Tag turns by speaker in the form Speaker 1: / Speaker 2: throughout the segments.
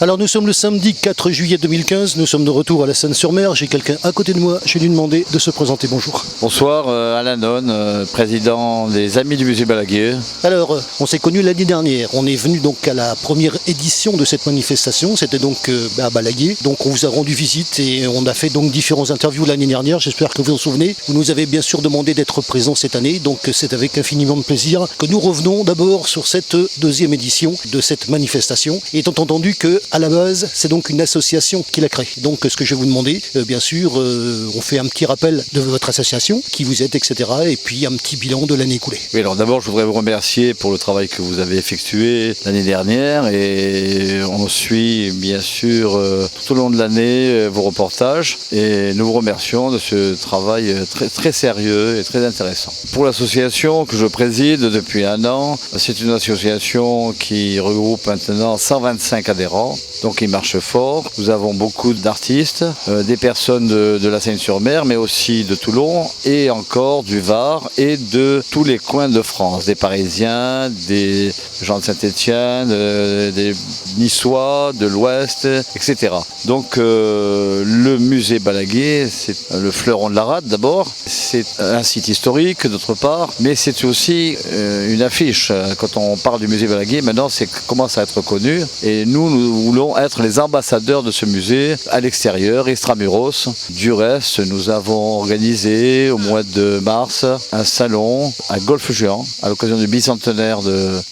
Speaker 1: Alors nous sommes le samedi 4 juillet 2015, nous sommes de retour à la Seine-sur-Mer. J'ai quelqu'un à côté de moi, je vais lui demander de se présenter. Bonjour.
Speaker 2: Bonsoir, Alain Nonne, président des Amis du Musée Balaguier.
Speaker 1: Alors, on s'est connus l'année dernière. On est venu donc à la première édition de cette manifestation. C'était donc à Balaguier. Donc on vous a rendu visite et on a fait donc différentes interviews l'année dernière. J'espère que vous en souvenez. Vous nous avez bien sûr demandé d'être présent cette année. Donc c'est avec infiniment de plaisir que nous revenons d'abord sur cette deuxième édition de cette manifestation. Étant entendu que à la base, c'est donc une association qui l'a créée. Donc ce que je vais vous demander, bien sûr, on fait un petit rappel de votre association, qui vous êtes, etc. Et puis un petit bilan de l'année écoulée.
Speaker 2: Oui, alors d'abord, je voudrais vous remercier pour le travail que vous avez effectué l'année dernière et on suit bien sûr tout au long de l'année vos reportages et nous vous remercions de ce travail très, très sérieux et très intéressant. Pour l'association que je préside depuis un an, c'est une association qui regroupe maintenant 125 adhérents. Donc il marche fort. Nous avons beaucoup d'artistes, des personnes de la Seine-sur-Mer, mais aussi de Toulon et encore du Var et de tous les coins de France, des Parisiens, des gens de Saint-Étienne, des Niçois, de l'Ouest, etc. Donc le musée Balaguier, c'est le fleuron de la rade d'abord. C'est un site historique d'autre part, mais c'est aussi une affiche. Quand on parle du musée Balaguier, maintenant c'est commence à être connu et nous voulons être les ambassadeurs de ce musée à l'extérieur, extramuros. Du reste, nous avons organisé au mois de mars un salon à Golfe Géant à l'occasion du bicentenaire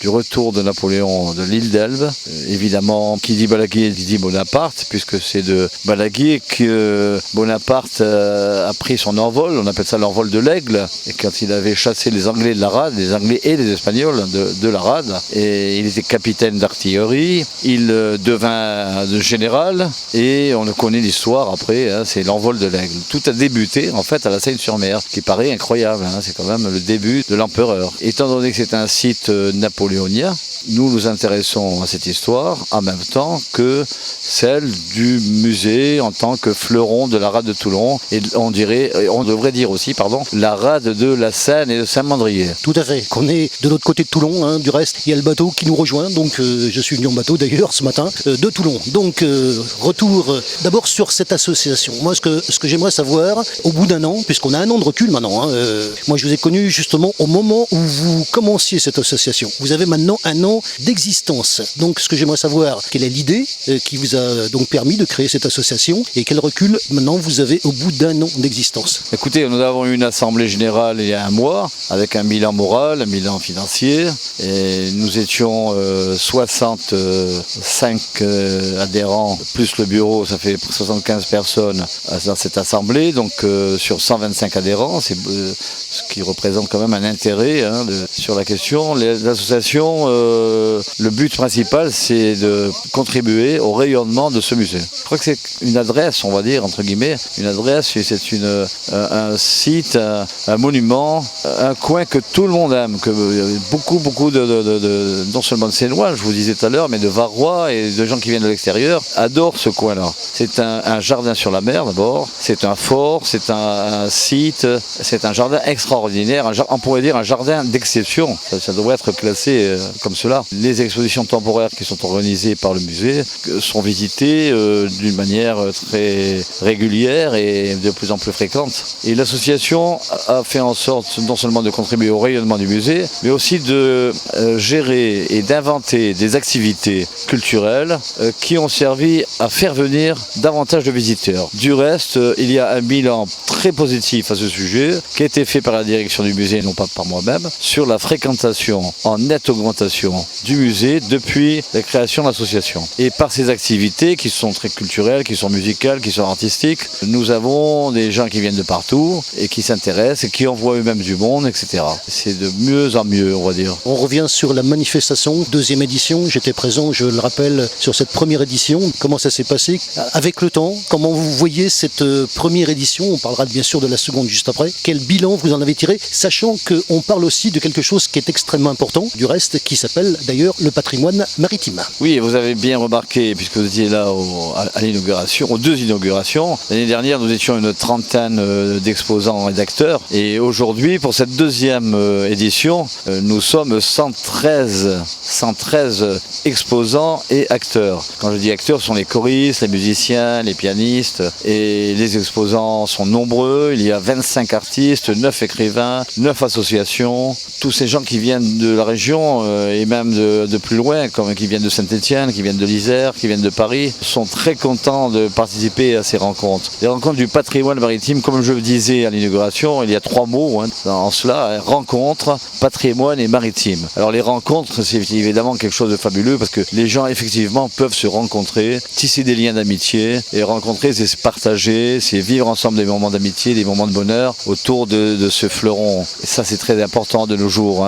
Speaker 2: du retour de Napoléon de l'île d'Elbe. Évidemment, qui dit Balaguier dit Bonaparte, puisque c'est de Balaguier que Bonaparte a pris son envol, on appelle ça l'envol de l'aigle, et quand il avait chassé les Anglais de la rade, les Anglais et les Espagnols de la rade, et il était capitaine d'artillerie, il devint général et on le connaît l'histoire après, hein, c'est l'envol de l'aigle. Tout a débuté en fait à la Seine-sur-Mer, qui paraît incroyable, hein, c'est quand même le début de l'empereur. Étant donné que c'est un site napoléonien, nous nous intéressons à cette histoire en même temps que celle du musée en tant que fleuron de la rade de Toulon et on devrait dire aussi, la rade de la Seine et de Saint-Mandrier.
Speaker 1: Tout à fait, qu'on est de l'autre côté de Toulon, hein, du reste, il y a le bateau qui nous rejoint, donc je suis venu en bateau d'ailleurs ce matin de Toulon. Donc retour d'abord sur cette association. Moi ce que j'aimerais savoir, au bout d'un an, puisqu'on a un an de recul maintenant, hein, moi je vous ai connu justement au moment où vous commenciez cette association. Vous avez maintenant un an d'existence. Donc ce que j'aimerais savoir, quelle est l'idée qui vous a donc permis de créer cette association et quel recul maintenant vous avez au bout d'un an d'existence.
Speaker 2: Écoutez, nous avons eu une assemblée générale il y a un mois avec un bilan moral, un bilan financier et nous étions 65 adhérents plus le bureau, ça fait 75 personnes dans cette assemblée, donc sur 125 adhérents, c'est ce qui représente quand même un intérêt sur la question. Les associations, le but principal, c'est de contribuer au rayonnement de ce musée. Je crois que c'est une adresse, on va dire, entre guillemets, une adresse, c'est un site, un monument, un coin que tout le monde aime, que beaucoup non seulement de Sénois, je vous disais tout à l'heure, mais de Varois et de gens qui viennent de l'extérieur, adorent ce coin-là. C'est un jardin sur la mer d'abord, c'est un fort, c'est un site, c'est un jardin extraordinaire, on pourrait dire un jardin d'exception, ça devrait être classé comme cela. Les expositions temporaires qui sont organisées par le musée sont visitées d'une manière très régulière et de plus en plus fréquente. Et l'association a fait en sorte non seulement de contribuer au rayonnement du musée, mais aussi de gérer et d'inventer des activités culturelles qui ont servi à faire venir davantage de visiteurs. Du reste, il y a un bilan très positif à ce sujet qui a été fait par la direction du musée, non pas par moi-même, sur la fréquentation en nette augmentation du musée depuis la création de l'association. Et par ces activités qui sont très culturelles, qui sont musicales, qui sont artistiques, nous avons des gens qui viennent de partout et qui s'intéressent et qui envoient eux-mêmes du monde, etc. C'est de mieux en mieux, on va dire.
Speaker 1: On revient sur la manifestation, deuxième édition. J'étais présent, je le rappelle, sur cette première édition. Comment ça s'est passé avec le temps? Comment vous voyez cette première édition? On parlera bien sûr de la seconde juste après. Quel bilan vous en avez tiré? Sachant qu'on parle aussi de quelque chose qui est extrêmement important, du reste, qui s'appelle s'appelle d'ailleurs le patrimoine maritime.
Speaker 2: Oui, vous avez bien remarqué, puisque vous étiez là à l'inauguration, aux 2 inaugurations. L'année dernière, nous étions une trentaine d'exposants et d'acteurs. Et aujourd'hui, pour cette 2e édition, nous sommes 113 exposants et acteurs. Quand je dis acteurs, ce sont les choristes, les musiciens, les pianistes. Et les exposants sont nombreux. Il y a 25 artistes, 9 écrivains, 9 associations. Tous ces gens qui viennent de la région et même de plus loin, comme qui viennent de Saint-Étienne, qui viennent de l'Isère, qui viennent de Paris, sont très contents de participer à ces rencontres. Les rencontres du patrimoine maritime, comme je le disais à l'inauguration, il y a 3 mots dans cela, rencontre, patrimoine et maritime. Alors les rencontres, c'est évidemment quelque chose de fabuleux parce que les gens effectivement peuvent se rencontrer, tisser des liens d'amitié et rencontrer, c'est se partager, c'est vivre ensemble des moments d'amitié, des moments de bonheur autour de ce fleuron. Et ça c'est très important de nos jours,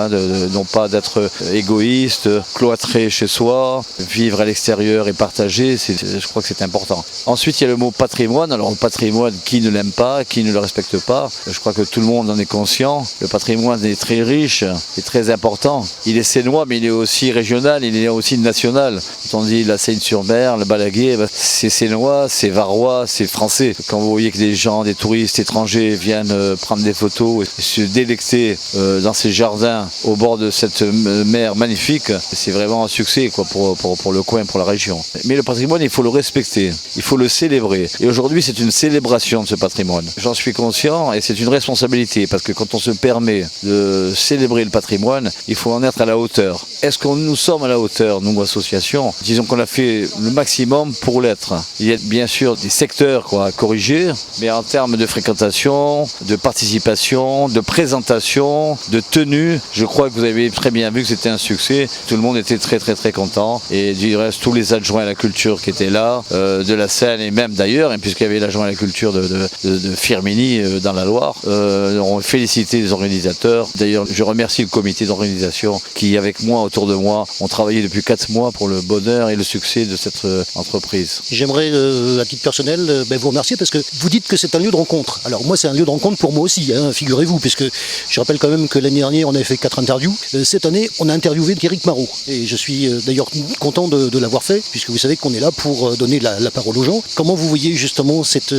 Speaker 2: non pas d'être égoïste, cloîtré chez soi, vivre à l'extérieur et partager, je crois que c'est important. Ensuite il y a le mot patrimoine. Alors le patrimoine, qui ne l'aime pas, qui ne le respecte pas, je crois que tout le monde en est conscient. Le patrimoine est très riche, est très important. Il est sénois mais il est aussi régional, il est aussi national. Quand on dit la Seine-sur-Mer, le Balaguer, c'est sénois, c'est varois, c'est français. Quand vous voyez que des gens, des touristes étrangers viennent prendre des photos et se délecter dans ces jardins au bord de cette mer magnifique, c'est vraiment un succès pour le coin, pour la région. Mais le patrimoine, il faut le respecter, il faut le célébrer. Et aujourd'hui, c'est une célébration de ce patrimoine. J'en suis conscient et c'est une responsabilité parce que quand on se permet de célébrer le patrimoine, il faut en être à la hauteur. Est-ce que nous sommes à la hauteur, nous, associations? Disons qu'on a fait le maximum pour l'être. Il y a bien sûr des secteurs à corriger, mais en termes de fréquentation, de participation, de présentation, de tenue, je crois que vous avez très bien vu que c'était un succès. Tout le monde était très très très content. Et du reste, tous les adjoints à la culture qui étaient là, de la Seine et même d'ailleurs, puisqu'il y avait l'adjoint à la culture de Firminy dans la Loire, ont félicité les organisateurs. D'ailleurs, je remercie le comité d'organisation qui, avec moi, autour de moi, ont travaillé depuis 4 mois pour le bonheur et le succès de cette entreprise.
Speaker 1: J'aimerais, à titre personnel, vous remercier parce que vous dites que c'est un lieu de rencontre. Alors moi, c'est un lieu de rencontre pour moi aussi, figurez-vous, puisque je rappelle quand même que l'année dernière, on avait fait 4 interviews. Cette année, on a interviewé Éric Marot. Et je suis d'ailleurs content de l'avoir fait, puisque vous savez qu'on est là pour donner la parole aux gens. Comment vous voyez justement cette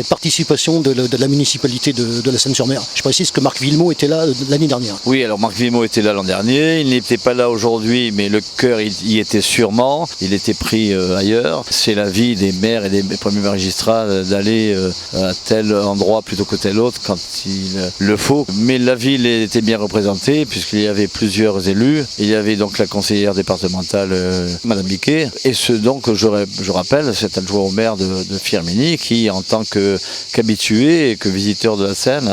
Speaker 1: participation de la municipalité de la Seine-sur-Mer? Je précise que Marc Villemot était là l'année dernière.
Speaker 2: Oui, alors Marc Villemot était là l'an dernier. Il n'était pas là aujourd'hui, mais le cœur y était sûrement. Il était pris ailleurs. C'est la vie des maires et des premiers magistrats d'aller à tel endroit plutôt que tel autre quand il le faut. Mais la ville était bien représentée puisqu'il y avait plusieurs élus. Il y avait donc la conseillère départementale, Madame Biquet. Et donc, je rappelle, cet adjoint au maire de Firminy qui, en tant qu'habitué et que visiteur de la Seine,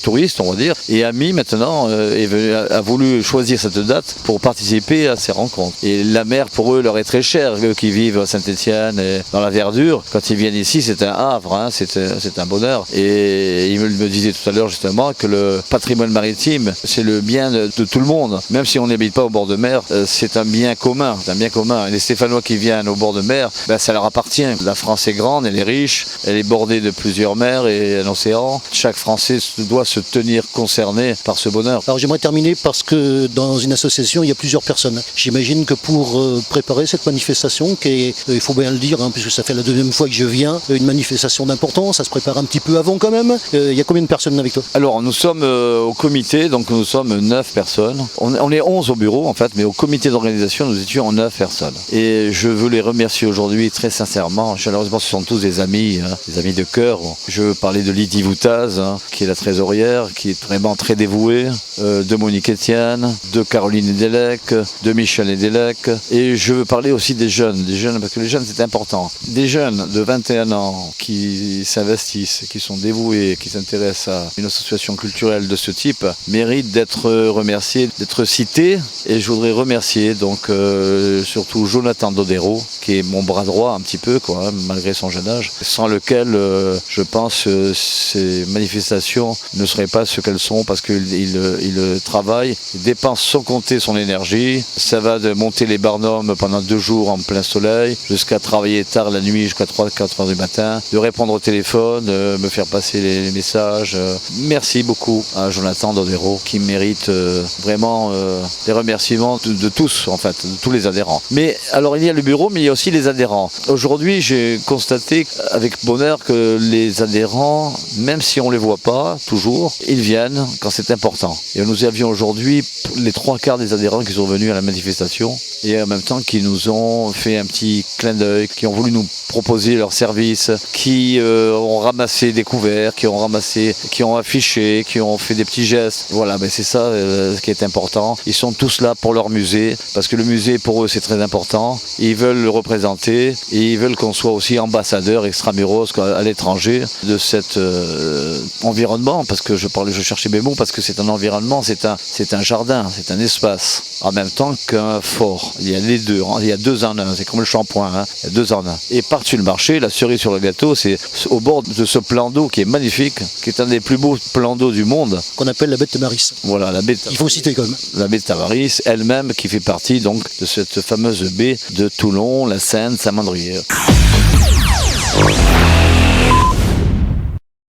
Speaker 2: touriste, on va dire, et ami maintenant, a voulu choisir cette date pour participer à ces rencontres. Et la mer, pour eux, leur est très chère, eux qui vivent à Saint-Étienne et dans la verdure. Quand ils viennent ici, c'est un havre, c'est un bonheur. Et il me disait tout à l'heure justement que le patrimoine maritime, c'est le bien de tout le monde. Même si on n'habite pas au bord de mer, c'est un bien commun. C'est un bien commun. Et les Stéphanois qui viennent au bord de mer, ça leur appartient. La France est grande, elle est riche, elle est bordée de plusieurs mers et un océan. Chaque Français doit se tenir concerné par ce bonheur.
Speaker 1: Alors j'aimerais terminer parce que dans une association, il y a plusieurs personnes. J'imagine que pour préparer cette manifestation, qui est, il faut bien le dire, puisque ça fait la 2e fois que je viens, une manifestation d'importance, ça se prépare un petit peu avant quand même. Il y a combien de personnes avec toi?
Speaker 2: Alors nous sommes au comité, donc nous sommes 9 personnes. On est 11 au bureau en fait, mais au comité d'organisation, nous étions 9 personnes. Et je veux les remercier aujourd'hui très sincèrement. Chaleureusement, ce sont tous des amis de cœur. Je veux parler de Lydie Voutaz, qui est la trésorière, qui est vraiment très dévouée, de Monique Etienne, de Caroline Edelec, de Michel Edelec. Et je veux parler aussi des jeunes, parce que les jeunes c'est important. Des jeunes de 21 ans qui s'investissent, qui sont dévoués, qui s'intéressent à une association culturelle de ce type, méritent d'être remerciés, d'être cités. Et je voudrais remercier donc surtout Jonathan Dodero, qui est mon bras droit un petit peu, malgré son jeune âge, sans lequel je pense ces manifestations ne seraient pas ce qu'elles sont parce qu'il travaille, il dépense sans compter son énergie. Ça va de monter les Barnums pendant 2 jours en plein soleil, jusqu'à travailler tard la nuit, jusqu'à 3-4 heures du matin, de répondre au téléphone, me faire passer les messages. Merci beaucoup à Jonathan Dodero qui mérite vraiment des remerciements de tous, en fait, de tous les adhérents. Mais alors il y a le bureau, mais il y a aussi les adhérents. Aujourd'hui, j'ai constaté avec bonheur que les adhérents, même si on ne les voit pas toujours, ils viennent quand c'est important. Et nous avions aujourd'hui les 3/4 des adhérents qui sont venus à la manifestation et en même temps qui nous ont fait un petit clin d'œil, qui ont voulu nous proposer leurs services, qui ont ramassé des couverts, qui ont affiché, qui ont fait des petits gestes. Voilà, ben c'est ça ce qui est important. Ils sont tous là pour leur musée, parce que le musée pour eux c'est très important. Ils veulent le représenter et ils veulent qu'on soit aussi ambassadeur extramuros à l'étranger de cet environnement, parce que je cherchais mes mots, parce que c'est un environnement, c'est un jardin, c'est un espace, en même temps qu'un fort. Il y a les deux, il y a 2 en 1, c'est comme le shampoing, hein. Il y a 2 en 1. Et par-dessus le marché, la cerise sur le gâteau, c'est au bord de ce plan d'eau qui est magnifique, qui est un des plus beaux plans d'eau du monde.
Speaker 1: Qu'on appelle la baie de Tamaris.
Speaker 2: Voilà, la baie de
Speaker 1: Il faut citer quand même.
Speaker 2: La baie de Tamaris, elle-même qui fait partie donc de cette fameuse baie de Toulon, la Seine, Saint-Mandrier.